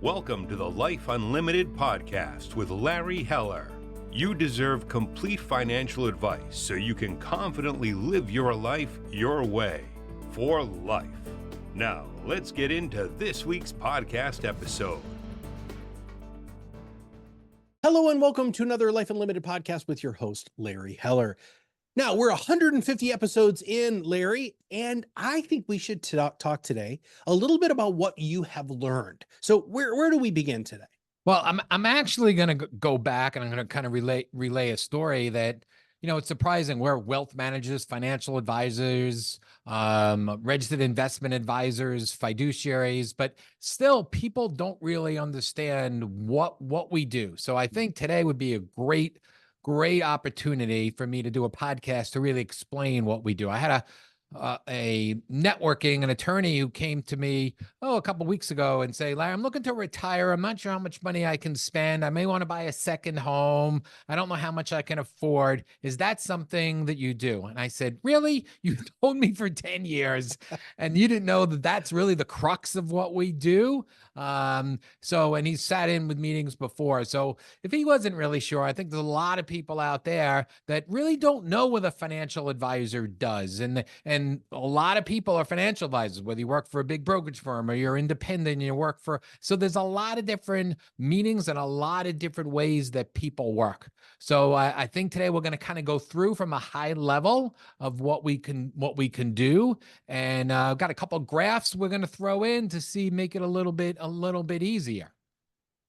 Welcome to the Life Unlimited podcast with Larry Heller. You deserve complete financial advice so you can confidently live your life your way, for life. Now, let's get into this week's podcast episode. Hello and welcome to another Life Unlimited podcast with your host, Larry Heller. Now, we're 150 episodes in, Larry, and I think we should talk today a little bit about what you have learned. So where do we begin today? Well, I'm actually going to go back and I'm going to kind of relay a story that, it's surprising. We're wealth managers, financial advisors, registered investment advisors, fiduciaries, but still people don't really understand what we do. So I think today would be a great opportunity for me to do a podcast to really explain what we do. I had an attorney who came to me a couple of weeks ago and say, Larry, I'm looking to retire. I'm not sure how much money I can spend. I may want to buy a second home. I don't know how much I can afford. Is that something that you do? And I said, really? You told me for 10 years and you didn't know that that's really the crux of what we do. And he sat in with meetings before. So if he wasn't really sure, I think there's a lot of people out there that really don't know what a financial advisor does. And a lot of people are financial advisors, whether you work for a big brokerage firm or you're independent and you work for, so there's a lot of different meanings and a lot of different ways that people work. So I think today we're going to kind of go through from a high level of what we can do. And I've got a couple of graphs we're going to throw in to make it a little bit easier.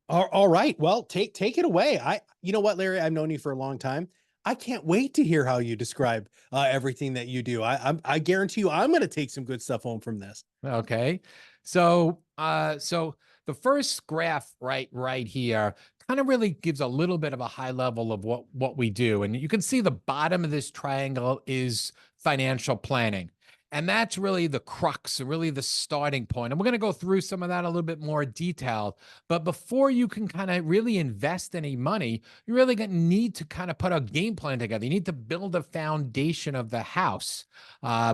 All right. Well, take it away. You know what, Larry, I've known you for a long time. I can't wait to hear how you describe everything that you do. I guarantee you I'm going to take some good stuff home from this. Okay. So the first graph right here kind of really gives a little bit of a high level of what we do. And you can see the bottom of this triangle is financial planning. And that's really the crux, really the starting point. And we're going to go through some of that a little bit more detail. But before you can kind of really invest any money, you're really going to need to kind of put a game plan together. You need to build a foundation of the house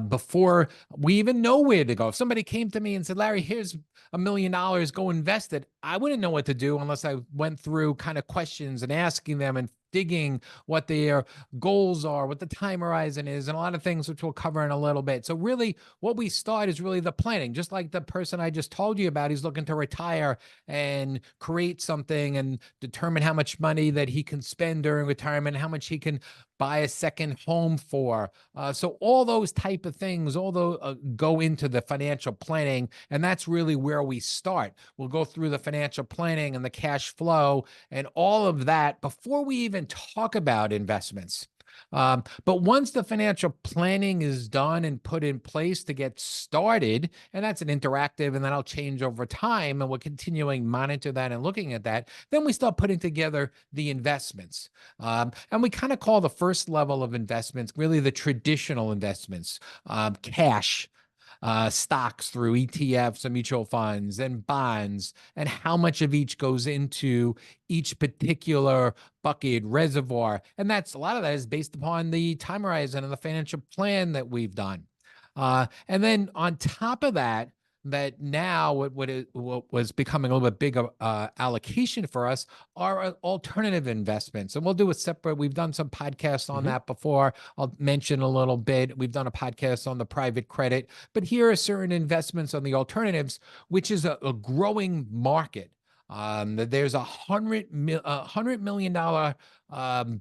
before we even know where to go. If somebody came to me and said, Larry, here's $1 million, go invest it, I wouldn't know what to do unless I went through kind of questions and asking them and digging what their goals are, what the time horizon is, and a lot of things which we'll cover in a little bit. So really what we start is really the planning, just like the person I just told you about. He's looking to retire and create something and determine how much money that he can spend during retirement, how much he can buy a second home for. So all those type of things, go into the financial planning, and that's really where we start. We'll go through the financial planning and the cash flow and all of that before we even talk about investments. But once the financial planning is done and put in place to get started, and that's an interactive, and then I'll change over time, and we're continuing monitor that and looking at that, then we start putting together the investments. And we kind of call the first level of investments really the traditional investments, cash, stocks through ETFs and mutual funds and bonds, and how much of each goes into each particular bucket reservoir. And a lot of that is based upon the time horizon and the financial plan that we've done. And then on top of that now what was becoming a little bit bigger allocation for us are alternative investments. And we'll do a separate, we've done some podcasts on that before. I'll mention a little bit. We've done a podcast on the private credit, but here are certain investments on the alternatives, which is a growing market. There's $100 million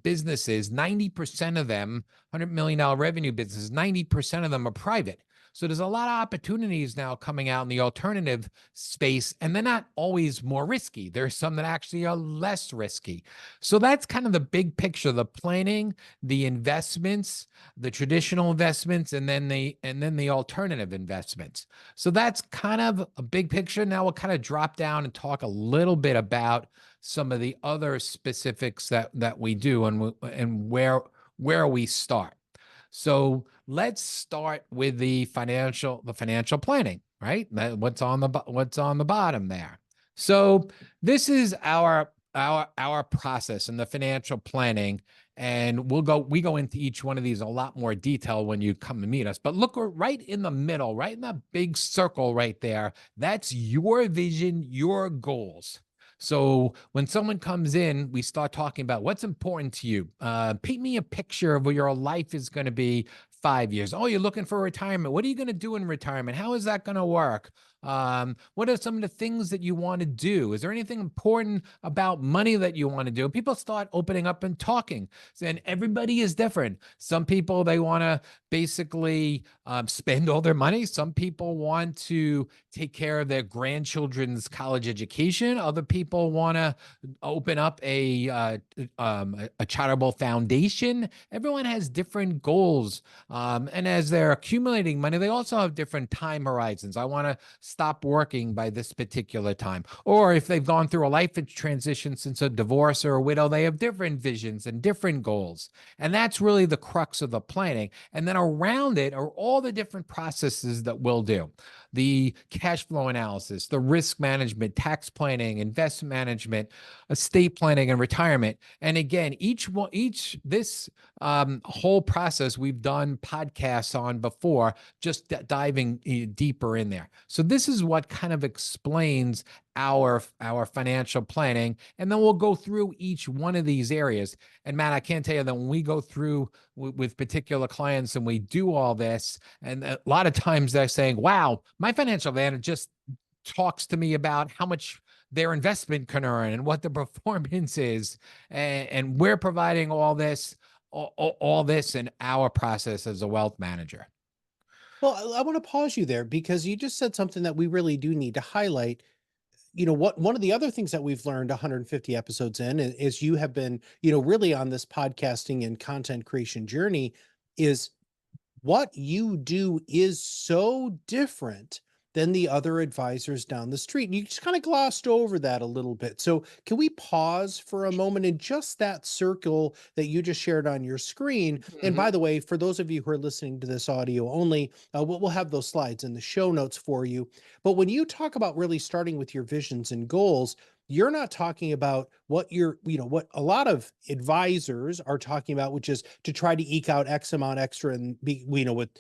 businesses, 90% of them, $100 million revenue businesses, 90% of them are private. So there's a lot of opportunities now coming out in the alternative space, and they're not always more risky. There's some that actually are less risky. So that's kind of the big picture, the planning, the investments, the traditional investments, and then the alternative investments. So that's kind of a big picture. Now we'll kind of drop down and talk a little bit about some of the other specifics that we do and where we start. So let's start with the financial planning, right? What's on the bottom there. So this is our process in the financial planning. And we go into each one of these a lot more detail when you come to meet us. But look right in the middle, right in that big circle right there. That's your vision, your goals. So when someone comes in, we start talking about what's important to you. Paint me a picture of what your life is going to be 5 years. Oh, you're looking for retirement. What are you going to do in retirement? How is that going to work? What are some of the things that you want to do? Is there anything important about money that you want to do? People start opening up and talking. And everybody is different. Some people, they want to basically spend all their money. Some people want to take care of their grandchildren's college education. Other people want to open up a charitable foundation. Everyone has different goals. And as they're accumulating money, they also have different time horizons. I want to stop working by this particular time. Or if they've gone through a life transition since a divorce or a widow, they have different visions and different goals. And that's really the crux of the planning. And then around it are all the different processes that we'll do. The cash flow analysis, the risk management, tax planning, investment management, estate planning, and retirement. And again, this whole process we've done podcasts on before, just diving deeper in there. So this is what kind of explains our financial planning. And then we'll go through each one of these areas. And Matt, I can't tell you that when we go through with particular clients and we do all this, and a lot of times they're saying, wow, my financial planner just talks to me about how much their investment can earn and what the performance is. And we're providing all this in our process as a wealth manager. Well, I want to pause you there because you just said something that we really do need to highlight. One of the other things that we've learned 150 episodes in is you have been, really on this podcasting and content creation journey, is what you do is so different than the other advisors down the street. And you just kind of glossed over that a little bit. So can we pause for a moment in just that circle that you just shared on your screen? Mm-hmm. And by the way, for those of you who are listening to this audio only, we'll have those slides in the show notes for you. But when you talk about really starting with your visions and goals, you're not talking about what what a lot of advisors are talking about, which is to try to eke out X amount extra and be, with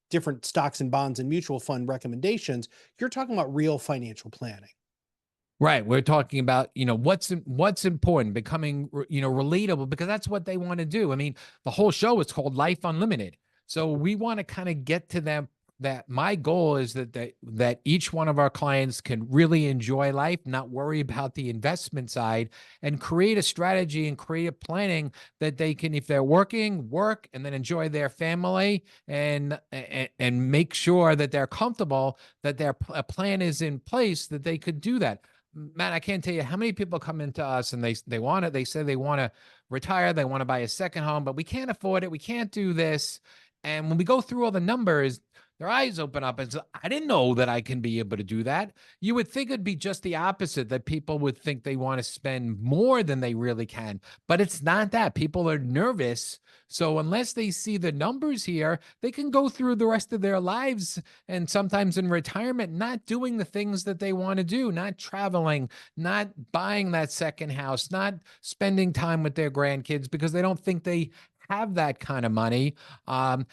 different stocks and bonds and mutual fund recommendations. You're talking about real financial planning. Right. We're talking about, what's important, becoming, relatable, because that's what they want to do. I mean, the whole show is called Life Unlimited. So we want to kind of get to them. That my goal is that each one of our clients can really enjoy life, not worry about the investment side, and create a strategy and create a planning that they can, if they're working, work, and then enjoy their family and make sure that they're comfortable, that their plan is in place, that they could do that. Matt, I can't tell you how many people come into us and they say they want to retire, they want to buy a second home, but we can't afford it. We can't do this. And when we go through all the numbers, their eyes open up and say, I didn't know that I can be able to do that. You would think it'd be just the opposite, that people would think they want to spend more than they really can. But it's not that. People are nervous. So unless they see the numbers here, they can go through the rest of their lives and sometimes in retirement, not doing the things that they want to do, not traveling, not buying that second house, not spending time with their grandkids because they don't think they have that kind of money. And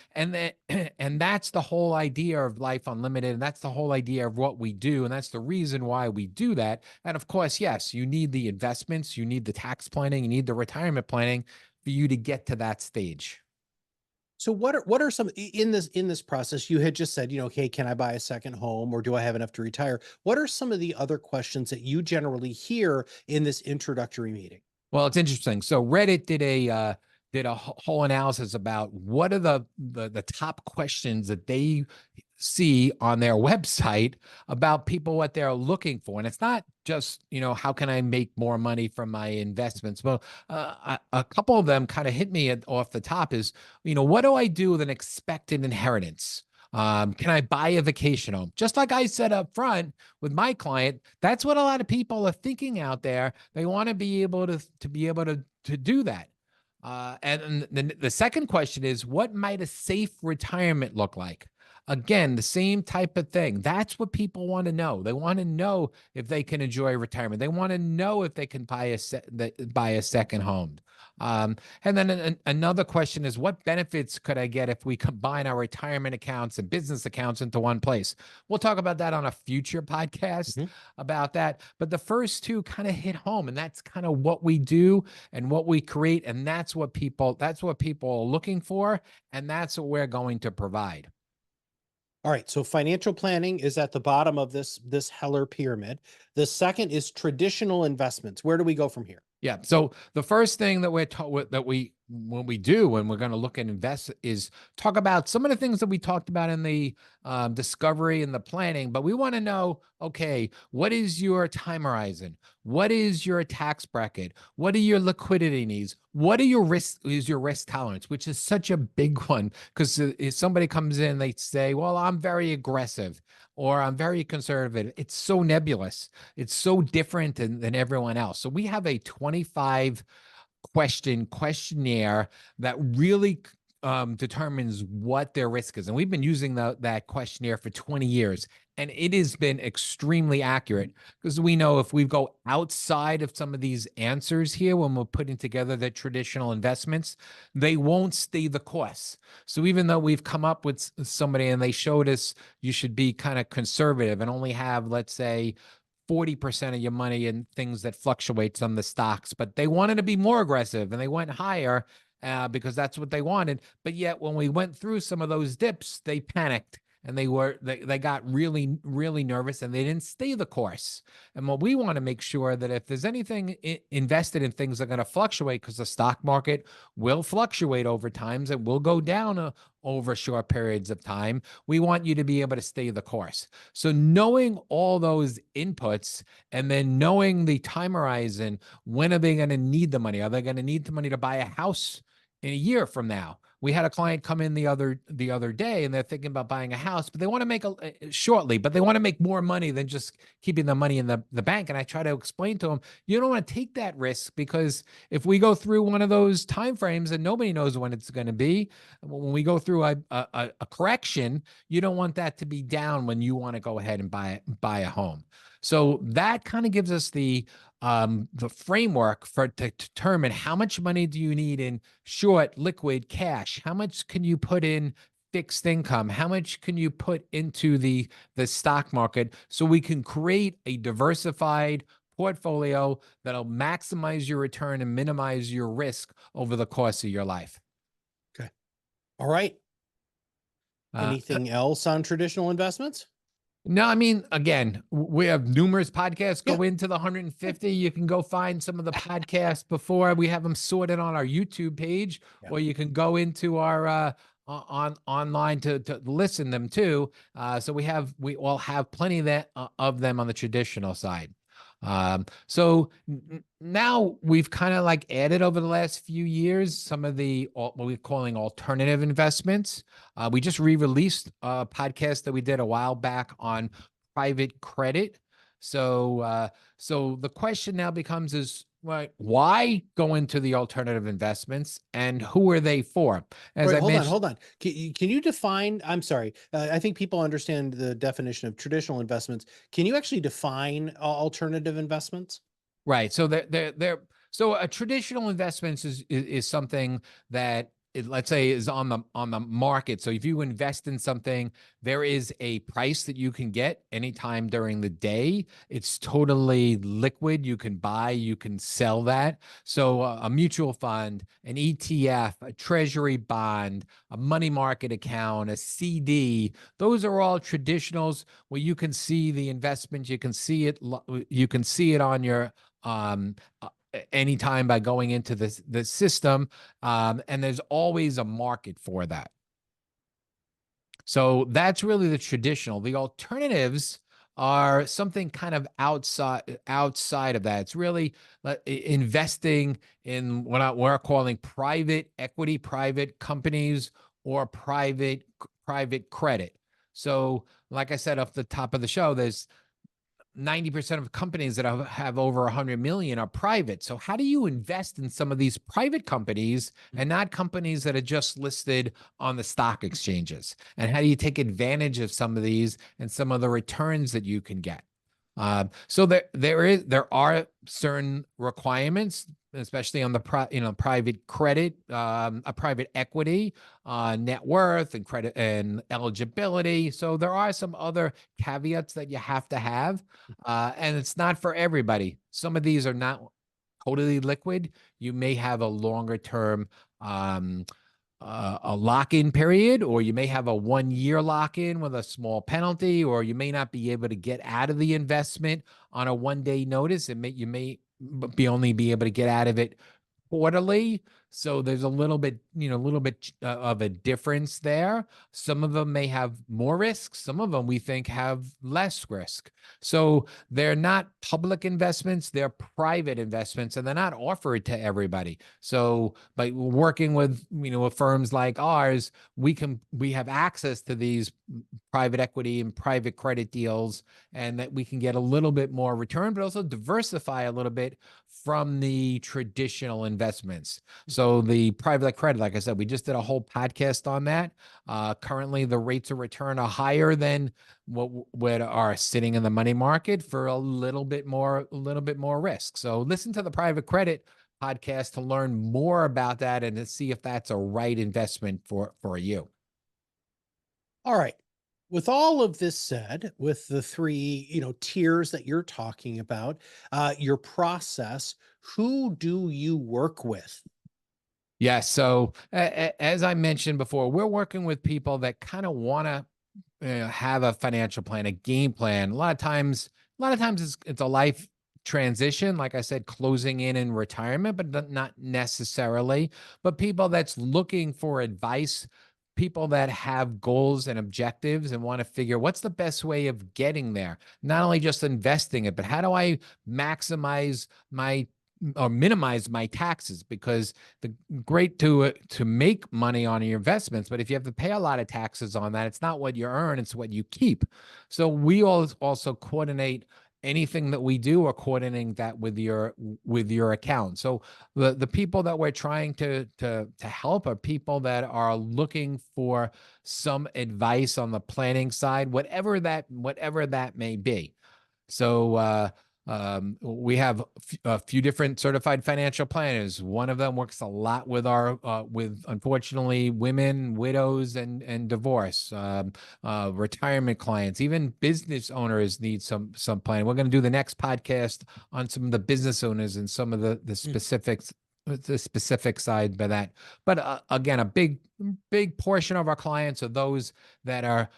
that's the whole idea of Life Unlimited. And that's the whole idea of what we do. And that's the reason why we do that. And of course, yes, you need the investments, you need the tax planning, you need the retirement planning for you to get to that stage. So what are some in this process? You had just said, okay, can I buy a second home or do I have enough to retire? What are some of the other questions that you generally hear in this introductory meeting? Well, it's interesting. So Reddit did a whole analysis about what are the top questions that they see on their website about people, what they're looking for. And it's not just, how can I make more money from my investments? Well, a couple of them kind of hit me off the top is, what do I do with an expected inheritance? Can I buy a vacation home? Just like I said up front with my client, that's what a lot of people are thinking out there. They want to be able to do that. And the second question is, what might a safe retirement look like? Again, the same type of thing. That's what people want to know. They want to know if they can enjoy retirement. They want to know if they can buy a second home. And then another question is, what benefits could I get if we combine our retirement accounts and business accounts into one place? We'll talk about that on a future podcast about that. But the first two kind of hit home, and that's kind of what we do and what we create. And that's what people are looking for. And that's what we're going to provide. All right. So financial planning is at the bottom of this Heller pyramid. The second is traditional investments. Where do we go from here? Yeah. So the first thing that when we we're going to look and invest is talk about some of the things that we talked about in the discovery and the planning. But we want to know, okay, what is your time horizon? What is your tax bracket? What are your liquidity needs? What are your risk tolerance, which is such a big one, because if somebody comes in, they say, well, I'm very aggressive or I'm very conservative. It's so nebulous. It's so different than everyone else. So we have a 25 questionnaire that really determines what their risk is. And we've been using that questionnaire for 20 years. And it has been extremely accurate, because we know if we go outside of some of these answers here, when we're putting together the traditional investments, they won't stay the course. So even though we've come up with somebody and they showed us you should be kind of conservative and only have, let's say, 40% of your money in things that fluctuates on the stocks, but they wanted to be more aggressive and they went higher because that's what they wanted. But yet when we went through some of those dips, they panicked and they got really, really nervous and they didn't stay the course. And what we want to make sure that if there's anything invested in things that are going to fluctuate, because the stock market will fluctuate over times, it will go down over short periods of time. We want you to be able to stay the course. So knowing all those inputs and then knowing the time horizon, when are they going to need the money? Are they going to need the money to buy a house in a year from now? We had a client come in the other day and they're thinking about buying a house, but they want to make shortly, but they want to make more money than just keeping the money in the bank. And I try to explain to them, you don't want to take that risk, because if we go through one of those timeframes and nobody knows when it's going to be, when we go through a correction, you don't want that to be down when you want to go ahead and buy a home. So that kind of gives us the framework to determine how much money do you need in short, liquid, cash? How much can you put in fixed income? How much can you put into the stock market, so we can create a diversified portfolio that'll maximize your return and minimize your risk over the course of your life? Okay. All right. Anything else on traditional investments? No, I mean, again, we have numerous podcasts go into the 150. You can go find some of the podcasts before. We have them sorted on our YouTube page, or you can go into our online to listen them too. So we all have plenty of them on the traditional side. So now we've kind of like added over the last few years some of what we're calling alternative investments. We just re-released a podcast that we did a while back on private credit. So the question now becomes is, why go into the alternative investments and who are they for? Hold on. Can you define, I'm sorry, I think people understand the definition of traditional investments. Can you actually define alternative investments? Right. So so a traditional investments is something that let's say is on the market. So if you invest in something, there is a price that you can get anytime during the day. It's totally liquid. You can buy, you can sell that. So a mutual fund, an ETF, a treasury bond, a money market account, a CD, those are all traditionals where you can see the investment. You can see it on your anytime by going into the system, and there's always a market for that. So that's really the traditional. The alternatives are something kind of outside of that. It's really investing in what we're calling private equity, private companies, or private credit. So like I said off the top of the show, there's 90% of companies that have over 100 million are private. So how do you invest in some of these private companies and not companies that are just listed on the stock exchanges? And how do you take advantage of some of these and some of the returns that you can get? So there are certain requirements, especially on the private credit, a private equity, net worth and credit and eligibility. So there are some other caveats that you have to have, and it's not for everybody. Some of these are not totally liquid. You may have a longer term a lock-in period, or you may have a 1-year lock-in with a small penalty, or you may not be able to get out of the investment on a 1-day notice. You may only be able to get out of it quarterly. So there's a little bit of a difference there. Some of them may have more risk. Some of them we think have less risk. So they're not public investments, they're private investments, and they're not offered to everybody. So by working with, with firms like ours, we have access to these private equity and private credit deals, and that we can get a little bit more return, but also diversify a little bit from the traditional investments. So the private credit, like I said, we just did a whole podcast on that. Currently, the rates of return are higher than what are sitting in the money market for a little bit more risk. So listen to the private credit podcast to learn more about that and to see if that's a right investment for you. All right. With all of this said, with the three, tiers that you're talking about, your process, who do you work with? Yeah. So as I mentioned before, we're working with people that kind of want to have a financial plan, a game plan. A lot of times it's a life transition, like I said, closing in retirement, but not necessarily. But people that's looking for advice, people that have goals and objectives and want to figure what's the best way of getting there. Not only just investing it, but how do I maximize or minimize my taxes? Because the great to make money on your investments, but if you have to pay a lot of taxes on that, it's not what you earn, it's what you keep. So we also coordinate anything that we do, or coordinating that with your account. So the people that we're trying to help are people that are looking for some advice on the planning side, whatever that may be. So we have a few different certified financial planners. One of them works a lot with with unfortunately women, widows, and divorce, retirement clients. Even business owners need some planning. We're going to do the next podcast on some of the business owners and some of the specifics. The specific side by that. But again, a big portion of our clients are those that are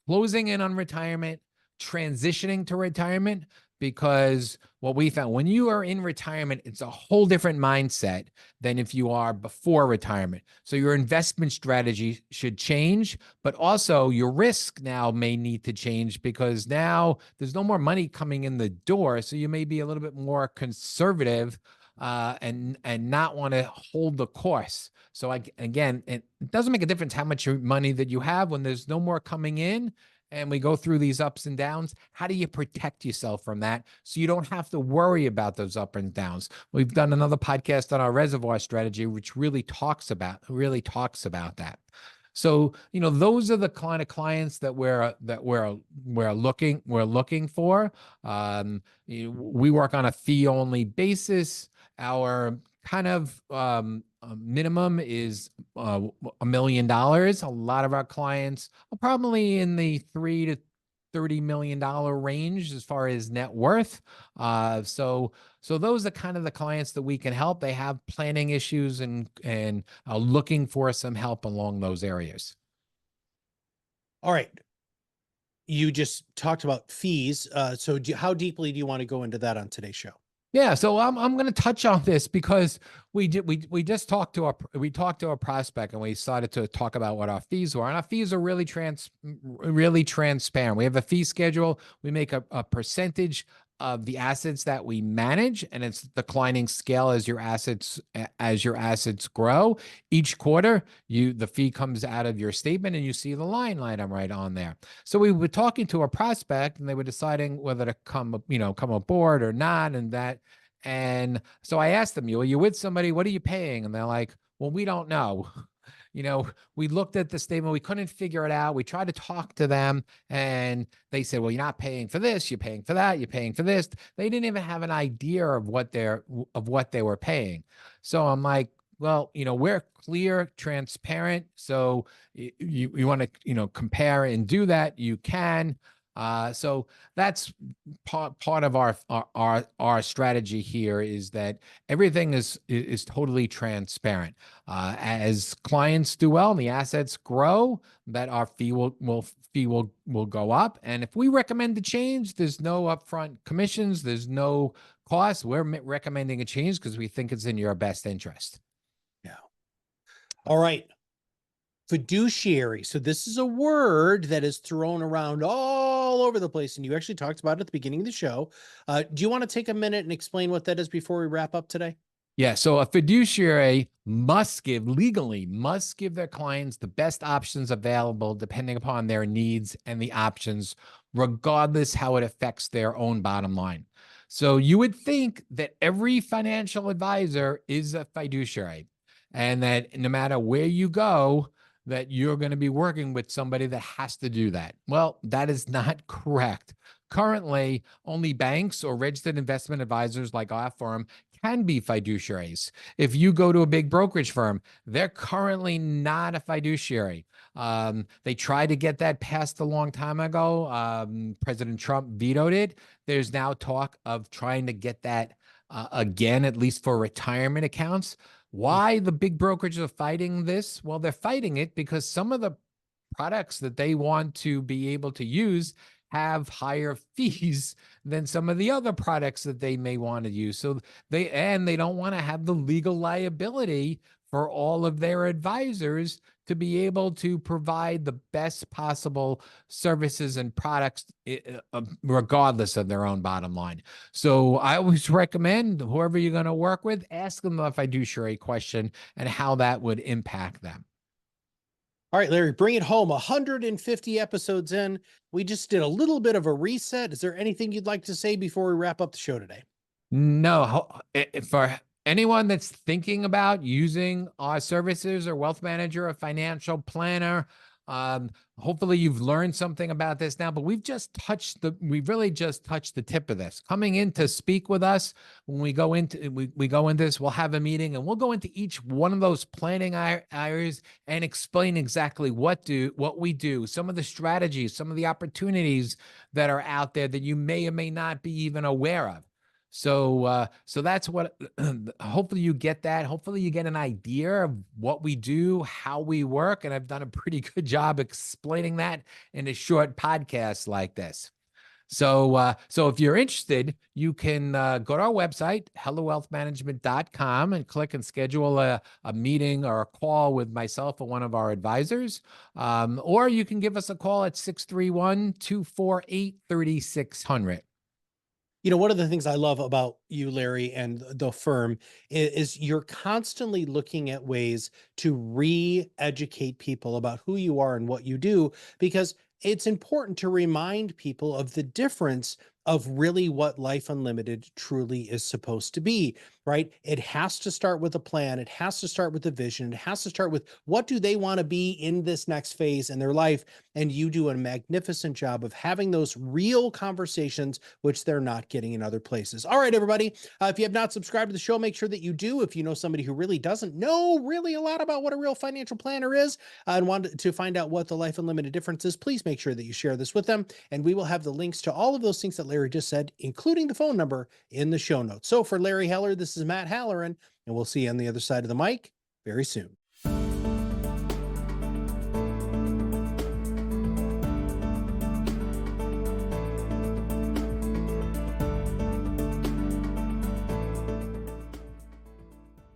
closing in on retirement, transitioning to retirement, because what we found, when you are in retirement, it's a whole different mindset than if you are before retirement. So your investment strategy should change, but also your risk now may need to change, because now there's no more money coming in the door. So you may be a little bit more conservative and not want to hold the course. So again, it doesn't make a difference how much money that you have when there's no more coming in. And we go through these ups and downs. How do you protect yourself from that so you don't have to worry about those ups and downs? We've done another podcast on our reservoir strategy, which really talks about that. So, those are the kind of clients that we're looking for. We work on a fee only basis. Our kind of minimum is $1 million. A lot of our clients are probably in the $3 to $30 million range as far as net worth. So those are kind of the clients that we can help. They have planning issues and looking for some help along those areas. All right. You just talked about fees. So how deeply do you want to go into that on today's show? Yeah, so I'm going to touch on this because we just talked to a prospect, and we started to talk about what our fees were, and our fees are really transparent. We have a fee schedule. We make a percentage of the assets that we manage, and it's declining scale as your assets grow. Each quarter, the fee comes out of your statement, and you see the line item right on there. So we were talking to a prospect, and they were deciding whether to come aboard or not, and so I asked them, "Are you with somebody? What are you paying?" And they're like, "Well, we don't know." we looked at the statement, we couldn't figure it out. We tried to talk to them and they said, well, you're not paying for this, you're paying for that, you're paying for this. They didn't even have an idea of what they were paying. So I'm like, well, we're clear, transparent. So you want to, compare and do that, you can. So that's part of our strategy here, is that everything is totally transparent. As clients do well and the assets grow, that our fee will go up. And if we recommend a change, there's no upfront commissions, there's no cost. We're recommending a change because we think it's in your best interest. Yeah. All right. Fiduciary. So this is a word that is thrown around all over the place, and you actually talked about it at the beginning of the show. Do you want to take a minute and explain what that is before we wrap up today? Yeah. So a fiduciary legally must give their clients the best options available depending upon their needs and the options, regardless how it affects their own bottom line. So you would think that every financial advisor is a fiduciary, and that no matter where you go, that you're going to be working with somebody that has to do that. Well, that is not correct. Currently, only banks or registered investment advisors like our firm can be fiduciaries. If you go to a big brokerage firm, they're currently not a fiduciary. They tried to get that passed a long time ago. President Trump vetoed it. There's now talk of trying to get that again, at least for retirement accounts. Why the big brokerages are fighting this? Well, they're fighting it because some of the products that they want to be able to use have higher fees than some of the other products that they may want to use. So they don't want to have the legal liability for all of their advisors to be able to provide the best possible services and products, regardless of their own bottom line. So I always recommend, whoever you're going to work with, ask them a fiduciary question and how that would impact them. All right, Larry, bring it home. 150 episodes in. We just did a little bit of a reset. Is there anything you'd like to say before we wrap up the show today? No, for anyone that's thinking about using our services, or wealth manager, or financial planner, hopefully you've learned something about this now, but we've really just touched the tip of this. Coming in to speak with us, when we go into this, we'll have a meeting and we'll go into each one of those planning areas and explain exactly what we do, some of the strategies, some of the opportunities that are out there that you may or may not be even aware of. So that's what, hopefully you get that. Hopefully you get an idea of what we do, how we work. And I've done a pretty good job explaining that in a short podcast like this. So if you're interested, you can go to our website, hellowealthmanagement.com, and click and schedule a meeting or a call with myself or one of our advisors. Or you can give us a call at 631-248-3600. One of the things I love about you, Larry, and the firm is you're constantly looking at ways to re-educate people about who you are and what you do, because it's important to remind people of the difference of really what Life Unlimited truly is supposed to be, right? It has to start with a plan. It has to start with a vision. It has to start with what do they want to be in this next phase in their life. And you do a magnificent job of having those real conversations, which they're not getting in other places. All right, everybody, if you have not subscribed to the show, make sure that you do. If you know somebody who really doesn't know really a lot about what a real financial planner is and want to find out what the Life Unlimited difference is, please make sure that you share this with them. And we will have the links to all of those things that Larry just said, including the phone number, in the show notes. So for Larry Heller, this is Matt Halloran, and we'll see you on the other side of the mic very soon.